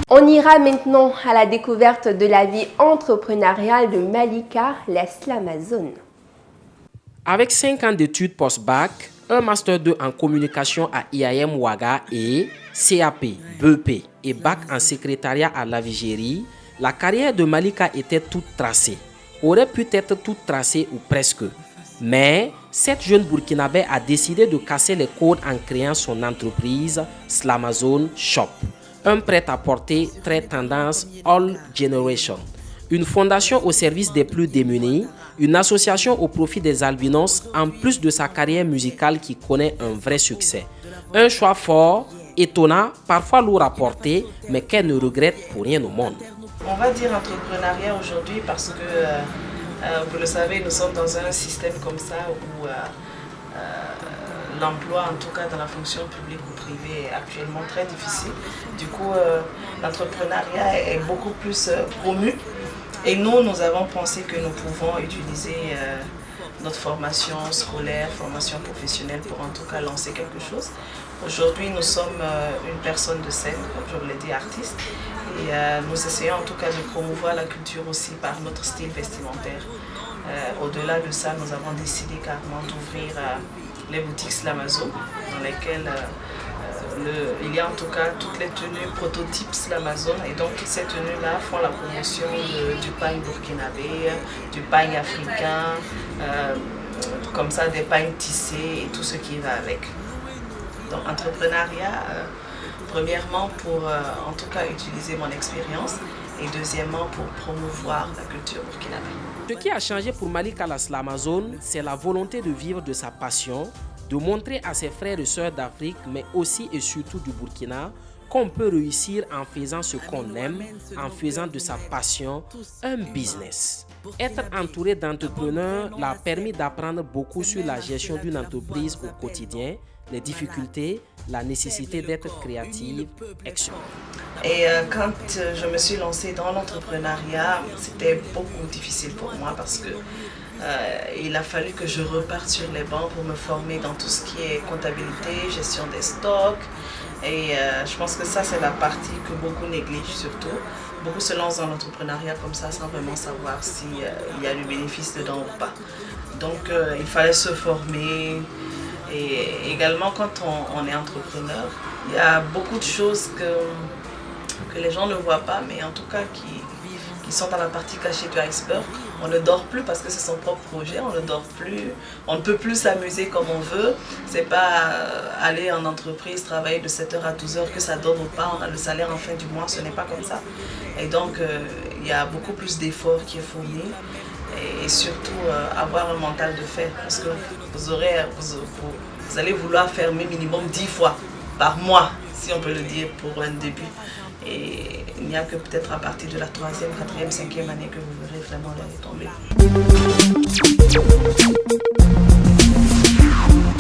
On ira maintenant à la découverte de la vie entrepreneuriale de Malika, la Slamazone. Avec 5 ans d'études post-bac, un Master 2 en communication à IAM Ouaga et CAP, BEP et bac en secrétariat à la Vigérie, la carrière de Malika était toute tracée. Aurait pu être toute tracée ou presque. Mais cette jeune Burkinabé a décidé de casser les codes en créant son entreprise Slamazone Shop. Un prêt-à-porter très tendance All Generation. Une fondation au service des plus démunis, une association au profit des albinos en plus de sa carrière musicale qui connaît un vrai succès. Un choix fort, étonnant, parfois lourd à porter, mais qu'elle ne regrette pour rien au monde. On va dire entrepreneuriat aujourd'hui parce que, vous le savez, nous sommes dans un système comme ça où l'emploi, en tout cas dans la fonction publique ou privée, est actuellement très difficile. Du coup, l'entrepreneuriat est beaucoup plus promu. Et nous avons pensé que nous pouvons utiliser notre formation scolaire, formation professionnelle pour en tout cas lancer quelque chose. Aujourd'hui, nous sommes une personne de scène, comme je vous l'ai dit, artiste. Et nous essayons en tout cas de promouvoir la culture aussi par notre style vestimentaire. Au-delà de ça, nous avons décidé carrément d'ouvrir les boutiques Slamazone, dans lesquelles il y a en tout cas toutes les tenues prototypes Slamazone. Et donc toutes ces tenues-là font la promotion du pagne burkinabé, du pagne africain, comme ça des pagnes tissées et tout ce qui va avec. Donc entrepreneuriat, premièrement pour en tout cas utiliser mon expérience et deuxièmement pour promouvoir la culture burkinabé. Ce qui a changé pour Malika la Slamazone, c'est la volonté de vivre de sa passion, de montrer à ses frères et sœurs d'Afrique, mais aussi et surtout du Burkina, qu'on peut réussir en faisant ce qu'on aime, en faisant de sa passion un business. Être entouré d'entrepreneurs l'a permis d'apprendre beaucoup sur la gestion d'une entreprise au quotidien, les difficultés, la nécessité d'être créative, etc. Et quand je me suis lancée dans l'entrepreneuriat, c'était beaucoup difficile pour moi parce que il a fallu que je reparte sur les bancs pour me former dans tout ce qui est comptabilité, gestion des stocks. Et je pense que ça, c'est la partie que beaucoup négligent surtout. Beaucoup se lancent dans l'entrepreneuriat comme ça sans vraiment savoir s'il y a du bénéfice dedans ou pas. Donc il fallait se former. Et également quand on est entrepreneur, il y a beaucoup de choses que les gens ne voient pas, mais en tout cas qui sont dans la partie cachée du iceberg. On ne dort plus parce que c'est son propre projet, on ne dort plus, on ne peut plus s'amuser comme on veut. C'est pas aller en entreprise, travailler de 7h à 12h que ça donne ou pas, on a le salaire en fin du mois, ce n'est pas comme ça. Et donc il y a beaucoup plus d'efforts qui est fourni et surtout avoir un mental de fer parce que vous allez vouloir fermer minimum 10 fois par mois, si on peut le dire, pour un début. Et il n'y a que peut-être à partir de la 3e, 4e, 5e année que vous verrez vraiment les tomber.